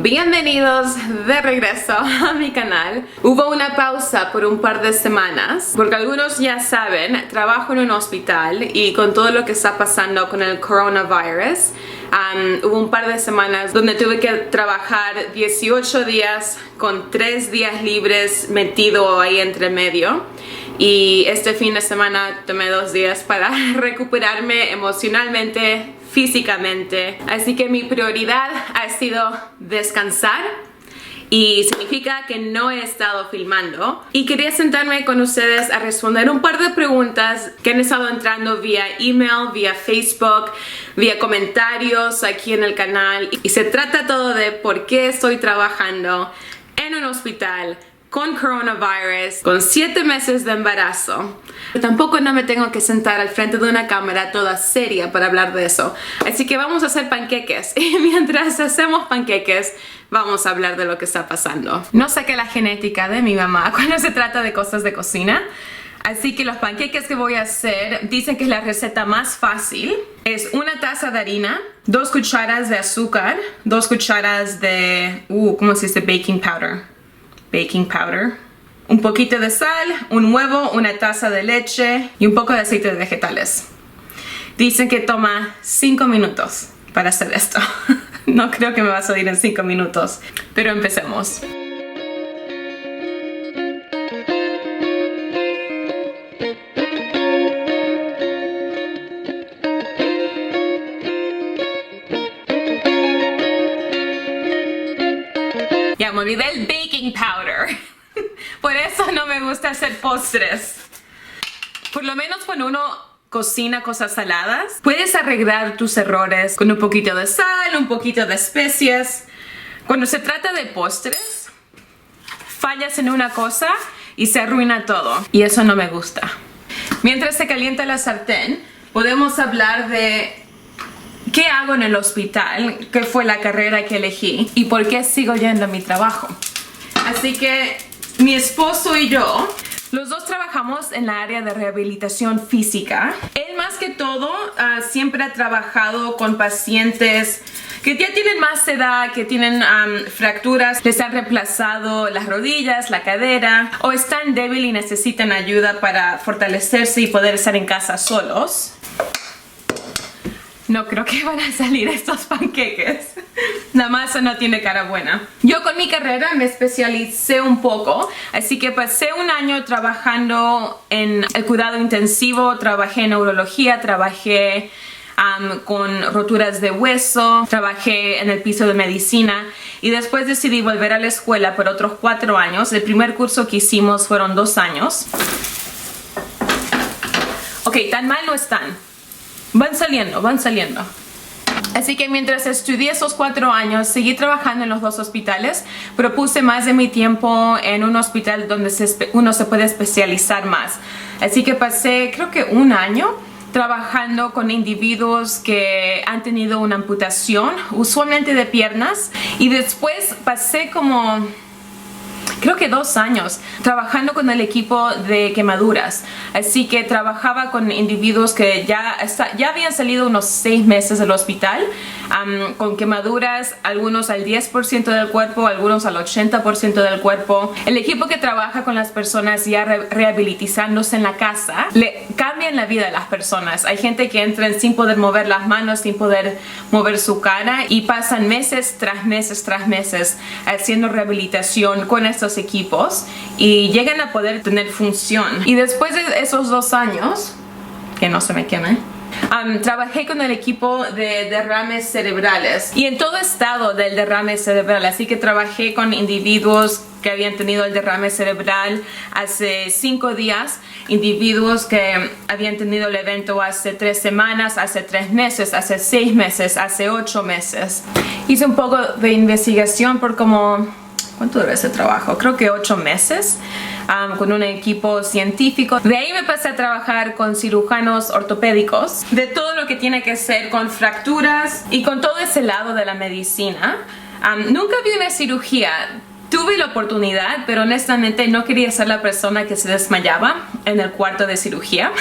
Bienvenidos de regreso a mi canal. Hubo una pausa por un par de semanas porque algunos ya saben, trabajo en un hospital y con todo lo que está pasando con el coronavirus, hubo un par de semanas donde tuve que trabajar 18 días con 3 días libres metido ahí entre medio. Y este fin de semana tomé 2 días para recuperarme emocionalmente, físicamente. Así que mi prioridad ha sido descansar y significa que no he estado filmando. Y quería sentarme con ustedes a responder un par de preguntas que han estado entrando vía email, vía Facebook, vía comentarios aquí en el canal. Y se trata todo de por qué estoy trabajando en un hospital con coronavirus, con 7 meses de embarazo. Tampoco no me tengo que sentar al frente de una cámara toda seria para hablar de eso. Así que vamos a hacer panqueques. Y mientras hacemos panqueques, vamos a hablar de lo que está pasando. No saqué la genética de mi mamá cuando se trata de cosas de cocina. Así que los panqueques que voy a hacer, dicen que es la receta más fácil. Es 1 taza de harina, 2 cucharas de azúcar, 2 cucharas de, ¿cómo se dice? Baking powder, un poquito de sal, un huevo, 1 taza de leche y un poco de aceite de vegetales. Dicen que toma 5 minutos para hacer esto. No creo que me va a salir en 5 minutos, pero empecemos. Ya me olvidé el baking powder. Por eso no me gusta hacer postres. Por lo menos cuando uno cocina cosas saladas, puedes arreglar tus errores con un poquito de sal, un poquito de especias. Cuando se trata de postres, fallas en una cosa y se arruina todo. Y eso no me gusta. Mientras se calienta la sartén, podemos hablar de qué hago en el hospital, qué fue la carrera que elegí y por qué sigo yendo a mi trabajo. Así que mi esposo y yo, los dos trabajamos en la área de rehabilitación física. Él más que todo siempre ha trabajado con pacientes que ya tienen más edad, que tienen fracturas, les han reemplazado las rodillas, la cadera, o están débiles y necesitan ayuda para fortalecerse y poder estar en casa solos. No creo que van a salir estos panqueques. La masa no tiene cara buena. Yo con mi carrera me especialicé un poco, así que pasé 1 año trabajando en el cuidado intensivo, trabajé en neurología, trabajé con roturas de hueso, trabajé en el piso de medicina y después decidí volver a la escuela por otros 4 años. El primer curso que hicimos fueron 2 años. Ok, tan mal no están. Van saliendo. Así que mientras estudié esos 4 años, seguí trabajando en los 2 hospitales, pero puse más de mi tiempo en un hospital donde uno se puede especializar más. Así que pasé, creo que 1 año, trabajando con individuos que han tenido una amputación, usualmente de piernas, y después pasé como, creo que 2 años trabajando con el equipo de quemaduras. Así que trabajaba con individuos que ya habían salido unos 6 meses del hospital con quemaduras, algunos al 10% del cuerpo, algunos al 80% del cuerpo. El equipo que trabaja con las personas ya rehabilitándose en la casa, le cambian la vida a las personas. Hay gente que entran sin poder mover las manos, sin poder mover su cara y pasan meses tras meses haciendo rehabilitación con estos equipos y llegan a poder tener función. Y después de esos 2 años, que no se me queme, trabajé con el equipo de derrames cerebrales y en todo estado del derrame cerebral. Así que trabajé con individuos que habían tenido el derrame cerebral hace 5 días, individuos que habían tenido el evento hace 3 semanas, hace 3 meses, hace 6 meses, hace 8 meses. Hice un poco de investigación por ¿cuánto duró ese trabajo? Creo que 8 meses con un equipo científico. De ahí me pasé a trabajar con cirujanos ortopédicos, de todo lo que tiene que ser con fracturas y con todo ese lado de la medicina. Nunca vi una cirugía. Tuve la oportunidad, pero honestamente no quería ser la persona que se desmayaba en el cuarto de cirugía.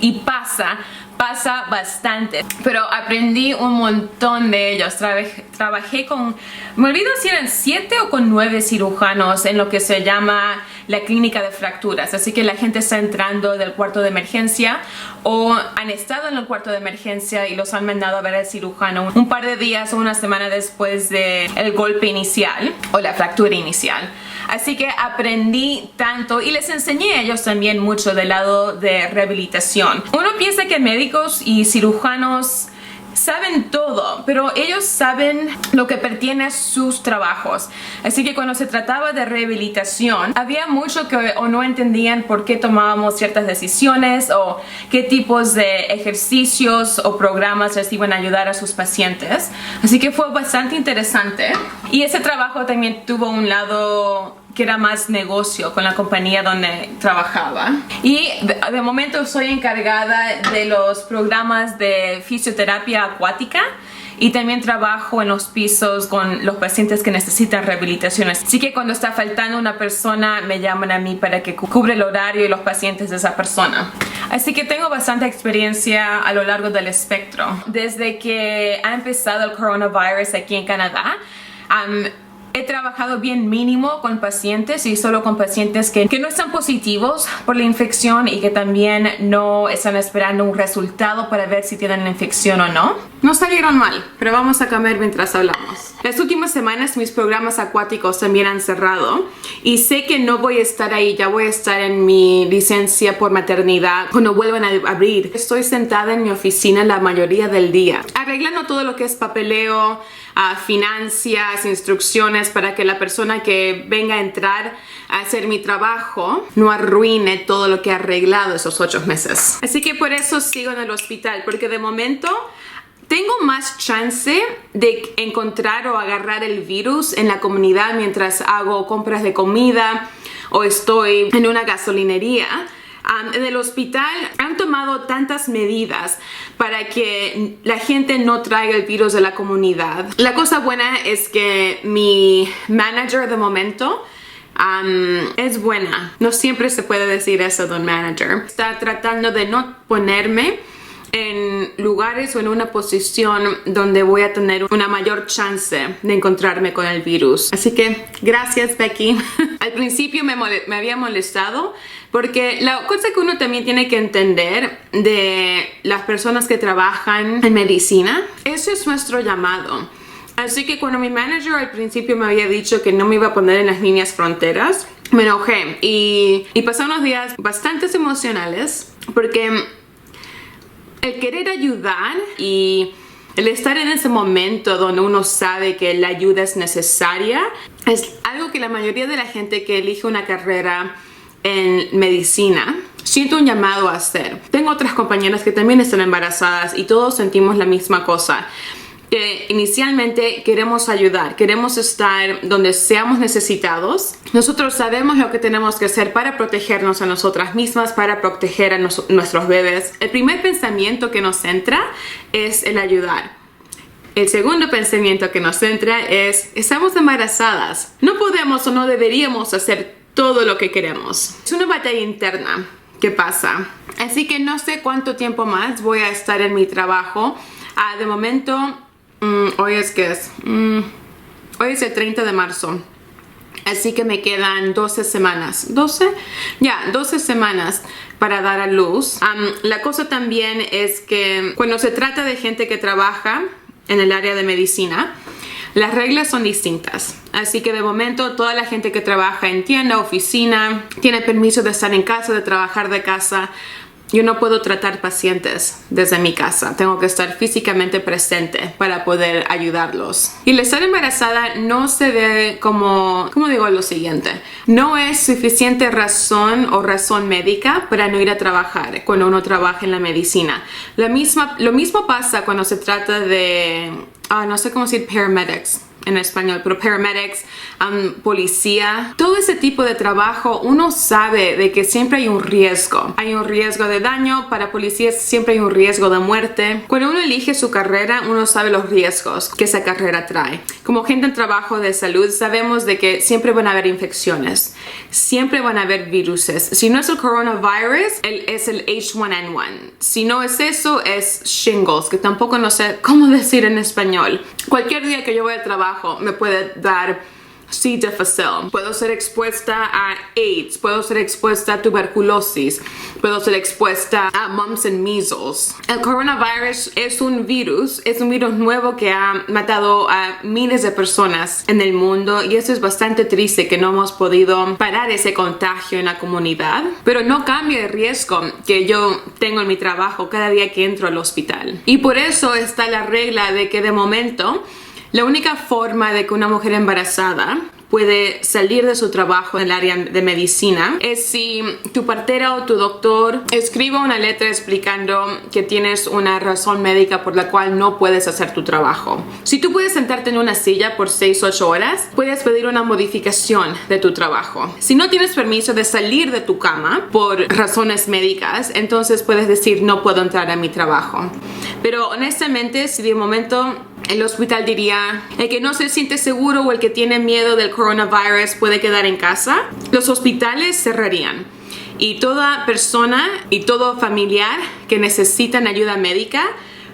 Y pasa pasa bastante, pero aprendí un montón de ellos. Trabajé con, me olvido si eran 7 o con 9 cirujanos en lo que se llama la clínica de fracturas. Así que la gente está entrando del cuarto de emergencia o han estado en el cuarto de emergencia y los han mandado a ver al cirujano un par de días o una semana después del golpe inicial o la fractura inicial. Así que aprendí tanto y les enseñé a ellos también mucho del lado de rehabilitación. Uno piensa que médicos y cirujanos saben todo, pero ellos saben lo que pertiene a sus trabajos. Así que cuando se trataba de rehabilitación, había mucho que o no entendían por qué tomábamos ciertas decisiones o qué tipos de ejercicios o programas les iban a ayudar a sus pacientes. Así que fue bastante interesante. Y ese trabajo también tuvo un lado que era más negocio con la compañía donde trabajaba. Y de momento soy encargada de los programas de fisioterapia acuática y también trabajo en los pisos con los pacientes que necesitan rehabilitaciones. Así que cuando está faltando una persona me llaman a mí para que cubra el horario y los pacientes de esa persona. Así que tengo bastante experiencia a lo largo del espectro. Desde que ha empezado el coronavirus aquí en Canadá, he trabajado bien mínimo con pacientes y solo con pacientes que no están positivos por la infección y que también no están esperando un resultado para ver si tienen la infección o no. No salieron mal, pero vamos a comer mientras hablamos. Las últimas semanas mis programas acuáticos también han cerrado y sé que no voy a estar ahí, ya voy a estar en mi licencia por maternidad cuando vuelvan a abrir. Estoy sentada en mi oficina la mayoría del día, arreglando todo lo que es papeleo, finanzas, instrucciones para que la persona que venga a entrar a hacer mi trabajo no arruine todo lo que he arreglado esos 8 meses. Así que por eso sigo en el hospital, porque de momento tengo más chance de encontrar o agarrar el virus en la comunidad mientras hago compras de comida o estoy en una gasolinería. En el hospital han tomado tantas medidas para que la gente no traiga el virus de la comunidad. La cosa buena es que mi manager de momento es buena. No siempre se puede decir eso de un manager. Está tratando de no ponerme en lugares o en una posición donde voy a tener una mayor chance de encontrarme con el virus. Así que gracias, Becky. Al principio me había molestado porque la cosa que uno también tiene que entender de las personas que trabajan en medicina, eso es nuestro llamado. Así que cuando mi manager al principio me había dicho que no me iba a poner en las líneas fronteras, me enojé y pasé unos días bastante emocionales porque el querer ayudar y el estar en ese momento donde uno sabe que la ayuda es necesaria es algo que la mayoría de la gente que elige una carrera en medicina siento un llamado a hacer. Tengo otras compañeras que también están embarazadas y todos sentimos la misma cosa. Que inicialmente queremos ayudar, queremos estar donde seamos necesitados. Nosotros sabemos lo que tenemos que hacer para protegernos a nosotras mismas, para proteger a nuestros bebés. El primer pensamiento que nos entra es el ayudar. El segundo pensamiento que nos entra es, estamos embarazadas. No podemos o no deberíamos hacer todo lo que queremos. Es una batalla interna que pasa. Así que no sé cuánto tiempo más voy a estar en mi trabajo. De momento, hoy es el 30 de marzo. Así que me quedan 12 semanas. ¿12? Ya, 12 semanas para dar a luz. La cosa también es que cuando se trata de gente que trabaja en el área de medicina, las reglas son distintas. Así que de momento toda la gente que trabaja en tienda, oficina, tiene permiso de estar en casa, de trabajar de casa. Yo no puedo tratar pacientes desde mi casa. Tengo que estar físicamente presente para poder ayudarlos. Y el estar embarazada no se ve como digo lo siguiente. No es suficiente razón o razón médica para no ir a trabajar cuando uno trabaja en la medicina. Lo mismo pasa cuando se trata de, no sé cómo decir paramedics. en español, pero paramedics, policía, todo ese tipo de trabajo, uno sabe de que siempre hay un riesgo. Hay un riesgo de daño, para policías siempre hay un riesgo de muerte. Cuando uno elige su carrera, uno sabe los riesgos que esa carrera trae. Como gente en trabajo de salud, sabemos de que siempre van a haber infecciones, siempre van a haber viruses. Si no es el coronavirus, es el H1N1. Si no es eso, es shingles, que tampoco no sé cómo decir en español. Cualquier día que yo voy al trabajo me puede dar C. difficile. Puedo ser expuesta a AIDS, puedo ser expuesta a tuberculosis, puedo ser expuesta a mumps and measles. El coronavirus es un virus nuevo que ha matado a miles de personas en el mundo, y eso es bastante triste que no hemos podido parar ese contagio en la comunidad, pero no cambia el riesgo que yo tengo en mi trabajo cada día que entro al hospital. Y por eso está la regla de que de momento la única forma de que una mujer embarazada puede salir de su trabajo en el área de medicina es si tu partera o tu doctor escribe una letra explicando que tienes una razón médica por la cual no puedes hacer tu trabajo. Si tú puedes sentarte en una silla por 6-8 horas, puedes pedir una modificación de tu trabajo. Si no tienes permiso de salir de tu cama por razones médicas, entonces puedes decir no puedo entrar a mi trabajo. Pero honestamente, si de momento el hospital diría el que no se siente seguro o el que tiene miedo del coronavirus puede quedar en casa, los hospitales cerrarían. Y toda persona y todo familiar que necesitan ayuda médica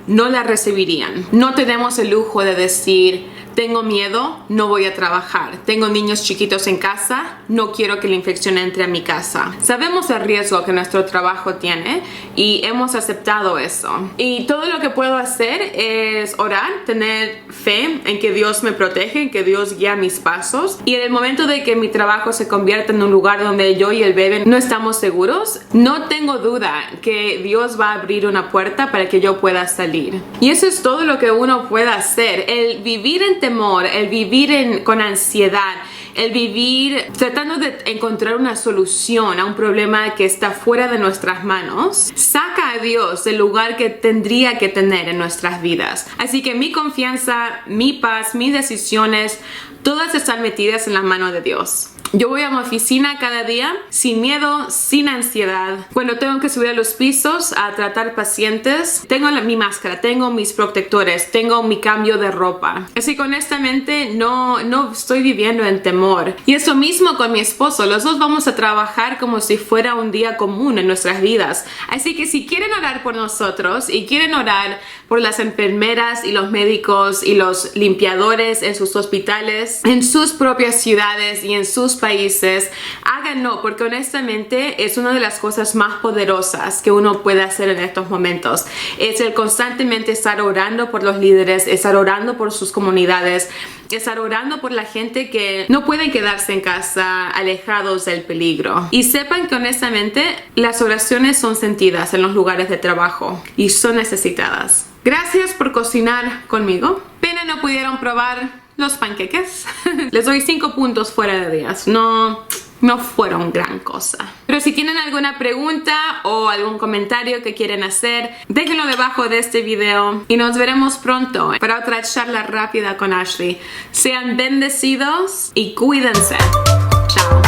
no la recibirían. No tenemos el lujo de decir tengo miedo, no voy a trabajar. Tengo niños chiquitos en casa, no quiero que la infección entre a mi casa. Sabemos el riesgo que nuestro trabajo tiene y hemos aceptado eso. Y todo lo que puedo hacer es orar, tener fe en que Dios me protege, en que Dios guía mis pasos. Y en el momento de que mi trabajo se convierta en un lugar donde yo y el bebé no estamos seguros, no tengo duda que Dios va a abrir una puerta para que yo pueda salir. Y eso es todo lo que uno puede hacer. El vivir en temor, el vivir con ansiedad, el vivir tratando de encontrar una solución a un problema que está fuera de nuestras manos, saca a Dios del lugar que tendría que tener en nuestras vidas. Así que mi confianza, mi paz, mis decisiones, todas están metidas en las manos de Dios. Yo voy a mi oficina cada día sin miedo, sin ansiedad. Cuando tengo que subir a los pisos a tratar pacientes, tengo mi máscara, tengo mis protectores, tengo mi cambio de ropa. Así que honestamente no estoy viviendo en temor. Y eso mismo con mi esposo. Los dos vamos a trabajar como si fuera un día común en nuestras vidas. Así que si quieren orar por nosotros y quieren orar por las enfermeras y los médicos y los limpiadores en sus hospitales, en sus propias ciudades y en sus países, háganlo, porque honestamente es una de las cosas más poderosas que uno puede hacer en estos momentos. Es el constantemente estar orando por los líderes, estar orando por sus comunidades, estar orando por la gente que no pueden quedarse en casa alejados del peligro. Y sepan que honestamente las oraciones son sentidas en los lugares de trabajo y son necesitadas. Gracias por cocinar conmigo. Pena no pudieron probar los panqueques. Les doy 5 puntos fuera de 10. No fueron gran cosa. Pero si tienen alguna pregunta o algún comentario que quieren hacer, déjenlo debajo de este video y nos veremos pronto para otra charla rápida con Ashley. Sean bendecidos y cuídense. Chao.